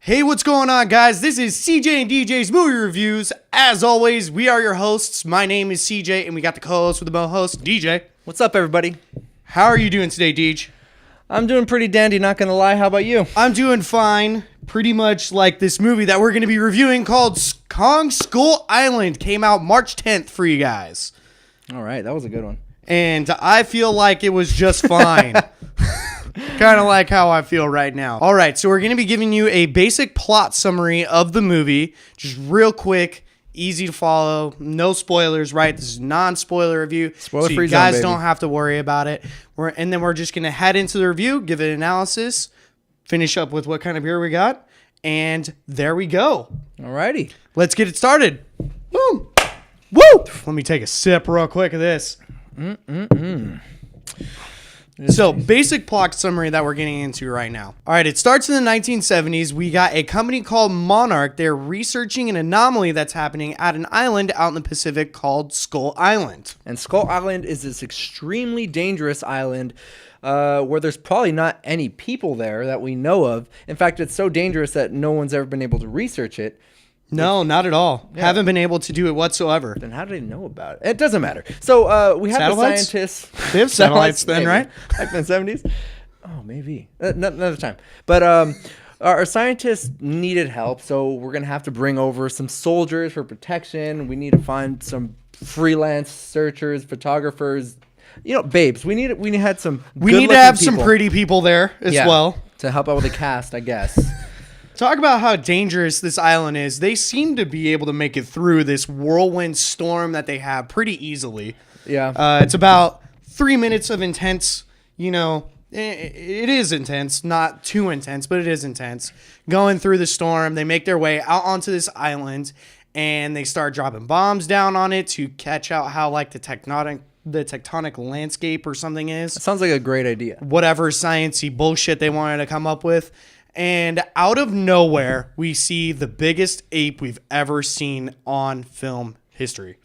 Hey, what's going on, guys? This is CJ and DJ's Movie Reviews. As always, we are your hosts. My name is CJ, and we got the co-host with the mo-host, DJ. What's up, everybody? How are you doing today, DJ? I'm doing pretty dandy, not gonna lie. How about you? I'm doing fine. Pretty much like this movie that we're going to be reviewing called Kong Skull Island. Came out March 10th for you guys. All right, that was a good one. And I feel like it was just fine. Kind of like how I feel right now. All right, so we're going to be giving you a basic plot summary of the movie. Just real quick, easy to follow. No spoilers, right? This is non-spoiler review. Spoiler so free you guys zone, baby. don't have to worry about it. And then we're just going to head into the review, give it an analysis, finish up with what kind of beer we got, and there we go. All righty. Let's get it started. Woo! Woo! Let me take a sip real quick of this. So, basic plot summary that we're getting into right now. All right, it starts in the 1970s. We got a company called Monarch. They're researching an anomaly that's happening at an island out in the Pacific called Skull Island. And Skull Island is this extremely dangerous island where there's probably not any people there that we know of. In fact, it's so dangerous that no one's ever been able to research it. No, not at all. Yeah. Haven't been able to do it whatsoever. Then how do they know about it? It doesn't matter. So we have Satellites? the scientists. They have satellites then, maybe. right? Back in the 70s? Oh, maybe. Another time. But our scientists needed help, so we're going to have to bring over some soldiers for protection. We need to find some freelance searchers, photographers, babes. We need to have some pretty people there as well. To help out with the cast, I guess. Talk about how dangerous this island is. They seem to be able to make it through this whirlwind storm that they have pretty easily. Yeah. It's about 3 minutes of intense, it is intense, not too intense, but it is intense. Going through the storm, they make their way out onto this island, and they start dropping bombs down on it to catch out how like the tectonic landscape or something is. That sounds like a great idea. Whatever sciencey bullshit they wanted to come up with. And out of nowhere, we see the biggest ape we've ever seen on film history.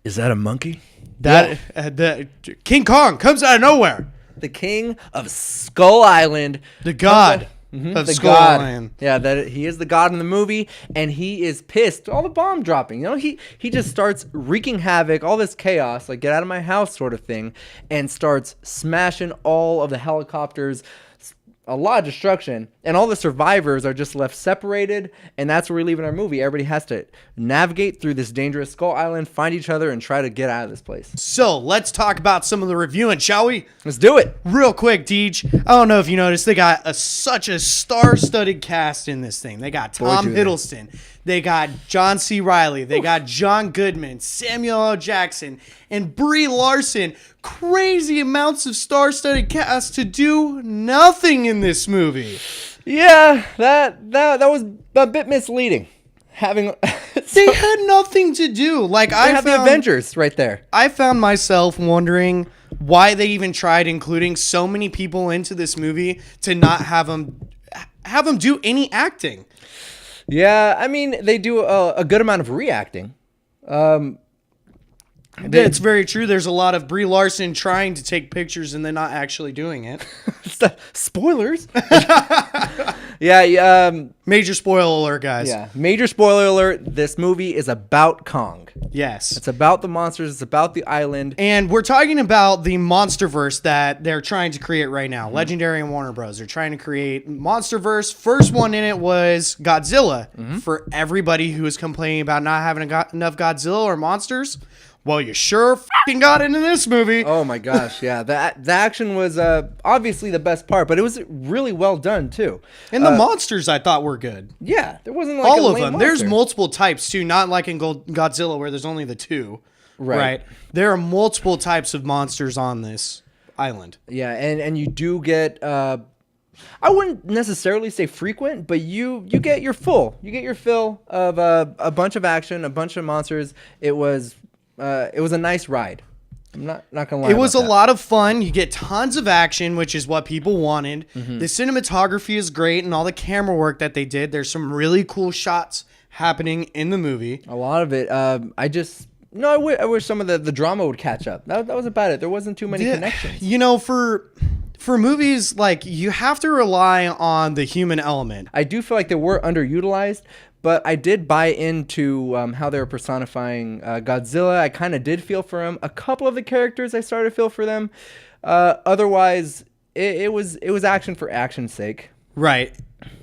Is that a monkey? The King Kong comes out of nowhere. The king of Skull Island. The god of Skull Island. Yeah, he is the god in the movie, and he is pissed. All the bomb dropping. He just starts wreaking havoc, all this chaos, like get out of my house sort of thing, and starts smashing all of the helicopters. A lot of destruction, and all the survivors are just left separated, and that's where we leave in our movie. Everybody has to navigate through this dangerous Skull Island, find each other, and try to get out of this place. So let's talk about some of the reviewing, shall we? Let's do it. Real quick, Deej. I don't know if you noticed, they got such a star-studded cast in this thing. They got Tom Hiddleston. They got John C. Reilly. They got John Goodman, Samuel L. Jackson, and Brie Larson. Crazy amounts of star-studded cast to do nothing in this movie. Yeah, that was a bit misleading. They had nothing to do. Like I have the Avengers right there. I found myself wondering why they even tried including so many people into this movie to not have them do any acting. Yeah, I mean, they do a good amount of reacting. It's very true. There's a lot of Brie Larson trying to take pictures and then not actually doing it. Spoilers. Yeah. Major spoiler alert, guys. Yeah. Major spoiler alert. This movie is about Kong. Yes. It's about the monsters. It's about the island. And we're talking about the Monsterverse that they're trying to create right now. Legendary and Warner Bros. They're trying to create Monsterverse. First one in it was Godzilla. For everybody who is complaining about not having enough Godzilla or monsters, well, you sure f***ing got into this movie. Oh my gosh, yeah. The action was obviously the best part, but it was really well done too. And the monsters I thought were good. Yeah, there wasn't like all a of lame them. monster. There's multiple types too, not like in Godzilla where there's only the two. Right. There are multiple types of monsters on this island. Yeah, and you do get I wouldn't necessarily say frequent, but you get your full. You get your fill of a bunch of action, a bunch of monsters. It was a nice ride. I'm not gonna lie. It was a lot of fun. You get tons of action, which is what people wanted. The cinematography is great, and all the camera work that they did. There's some really cool shots happening in the movie. A lot of it. I wish some of the drama would catch up. That was about it. There wasn't too many connections. You know, for For movies, like, you have to rely on the human element. I do feel like they were underutilized, but I did buy into how they were personifying Godzilla. I kind of did feel for him. A couple of the characters I started to feel for them. Otherwise, it was action for action's sake. Right.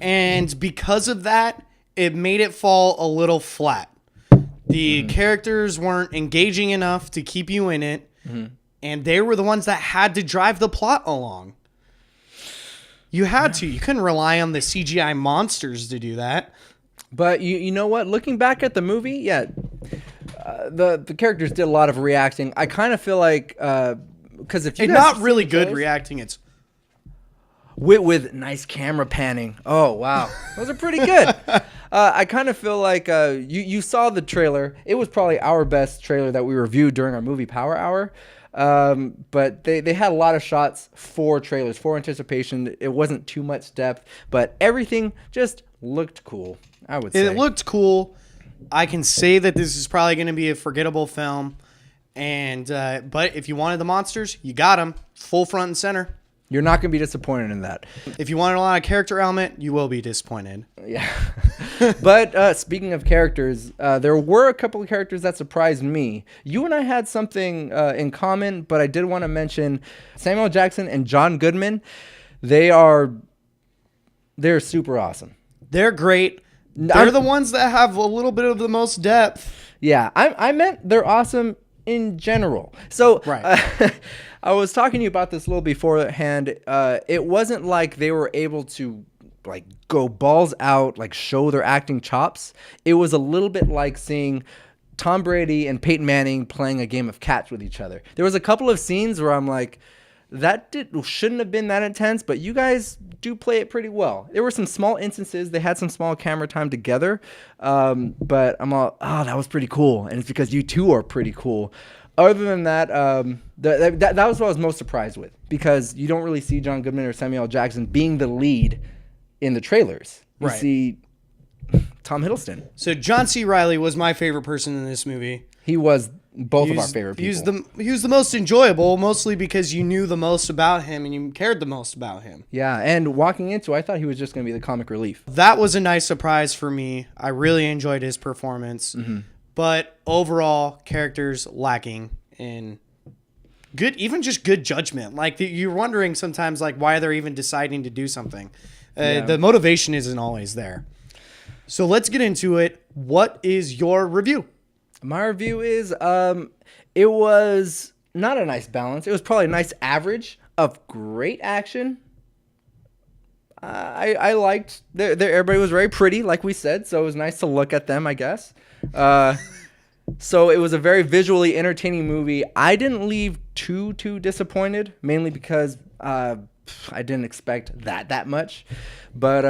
And because of that, it made it fall a little flat. The characters weren't engaging enough to keep you in it, and they were the ones that had to drive the plot along. You had to. You couldn't rely on the CGI monsters to do that. But you know what? Looking back at the movie, yeah, the characters did a lot of reacting. I kind of feel like because if you And guys not have really seen good trailers- reacting. It's with nice camera panning. Oh wow, those are pretty good. I kind of feel like you saw the trailer. It was probably our best trailer that we reviewed during our movie Power Hour. But they had a lot of shots for trailers, for anticipation. It wasn't too much depth, but everything just looked cool, I would say. It looked cool. I can say that this is probably going to be a forgettable film. And but if you wanted the monsters, you got them full front and center. You're not going to be disappointed in that. If you wanted a lot of character element, you will be disappointed. Yeah. But speaking of characters, there were a couple of characters that surprised me. You and I had something in common, but I did want to mention Samuel Jackson and John Goodman. They're super awesome. They're great. They're the ones that have a little bit of the most depth. Yeah, I meant they're awesome in general. So Right. I was talking to you about this a little beforehand. It wasn't like they were able to like go balls out, like show their acting chops. It was a little bit like seeing Tom Brady and Peyton Manning playing a game of catch with each other. There was a couple of scenes where I'm like, shouldn't have been that intense, but you guys do play it pretty well. There were some small instances. They had some small camera time together. But I'm all, that was pretty cool. And it's because you two are pretty cool. Other than that, that was what I was most surprised with, because you don't really see John Goodman or Samuel L. Jackson being the lead in the trailers. You Right. see Tom Hiddleston. So John C. Reilly was my favorite person in this movie. He was both of our favorite He people. was the most enjoyable, mostly because you knew the most about him and you cared the most about him. Yeah, and walking into, I thought he was just going to be the comic relief. That was a nice surprise for me. I really enjoyed his performance. But overall, characters lacking in good, even just good judgment. Like, you're wondering sometimes, like, why they're even deciding to do something. The motivation isn't always there. So let's get into it. What is your review? My review is, it was not a nice balance. It was probably a nice average of great action. I liked, everybody was very pretty, like we said, so it was nice to look at them, I guess. So it was a very visually entertaining movie. I didn't leave too disappointed, mainly because I didn't expect that much. But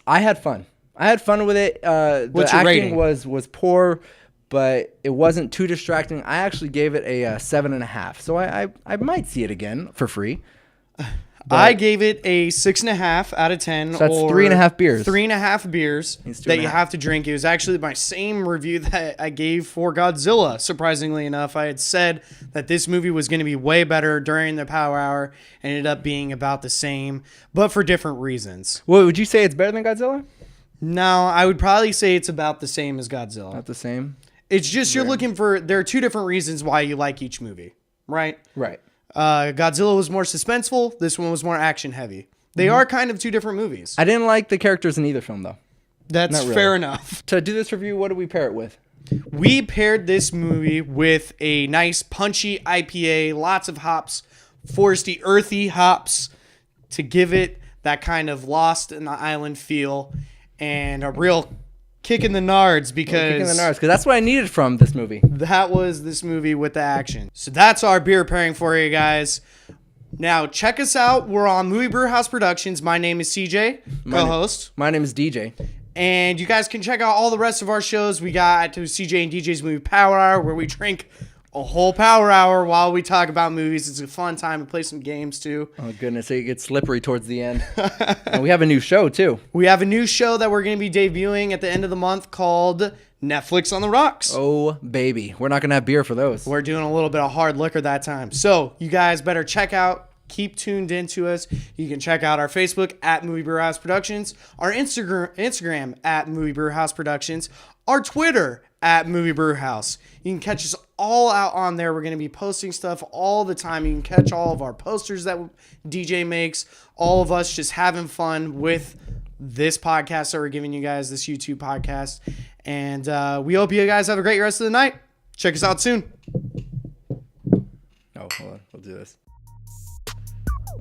I had fun. I had fun with it. What's the your acting rating? was poor, but it wasn't too distracting. I actually gave it a 7.5. So I might see it again for free. I gave it a 6.5 out of 10. So that's or 3.5 beers. 3.5 beers It's that you 2.5. have to drink. It was actually my same review that I gave for Godzilla. Surprisingly enough, I had said that this movie was going to be way better during the Power Hour. Ended up being about the same, but for different reasons. Well, would you say it's better than Godzilla? No, I would probably say it's about the same as Godzilla. Not the same. It's just you're looking for. There are two different reasons why you like each movie, right? Right. Godzilla was more suspenseful. This one was more action heavy. They are kind of two different movies. I didn't like the characters in either film, though. That's not really. fair enough. To do this review, what do we pair it with? We paired this movie with a nice punchy IPA, lots of hops, foresty, earthy hops to give it that kind of lost in the island feel, and a real kick in the nards because That's what I needed from this movie. that was this movie with the action. So that's our beer pairing for you guys. Now check us out. We're on Movie Brewhouse Productions. My name is CJ, co-host. My name is DJ. And you guys can check out all the rest of our shows. We got to CJ and DJ's Movie Power Hour, where we drink a whole power hour while we talk about movies. It's a fun time to play some games too. Oh, goodness. It gets slippery towards the end. And we have a new show, too. We have a new show that we're going to be debuting at the end of the month called Netflix on the Rocks. Oh, baby. We're not going to have beer for those. We're doing a little bit of hard liquor that time. So you guys better check out keep tuned into us. You can check out our Facebook at Movie Brewhouse Productions, our Instagram at Movie Brewhouse Productions, our Twitter at Movie Brewhouse. You can catch us all out on there. We're going to be posting stuff all the time. You can catch all of our posters that DJ makes, all of us just having fun with this podcast that we're giving you guys, this YouTube podcast. And we hope you guys have a great rest of the night. Check us out soon. Oh, hold on. We'll do this.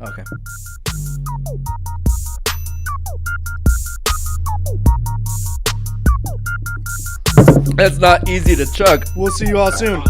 Okay. That's not easy to chug. We'll see you all soon.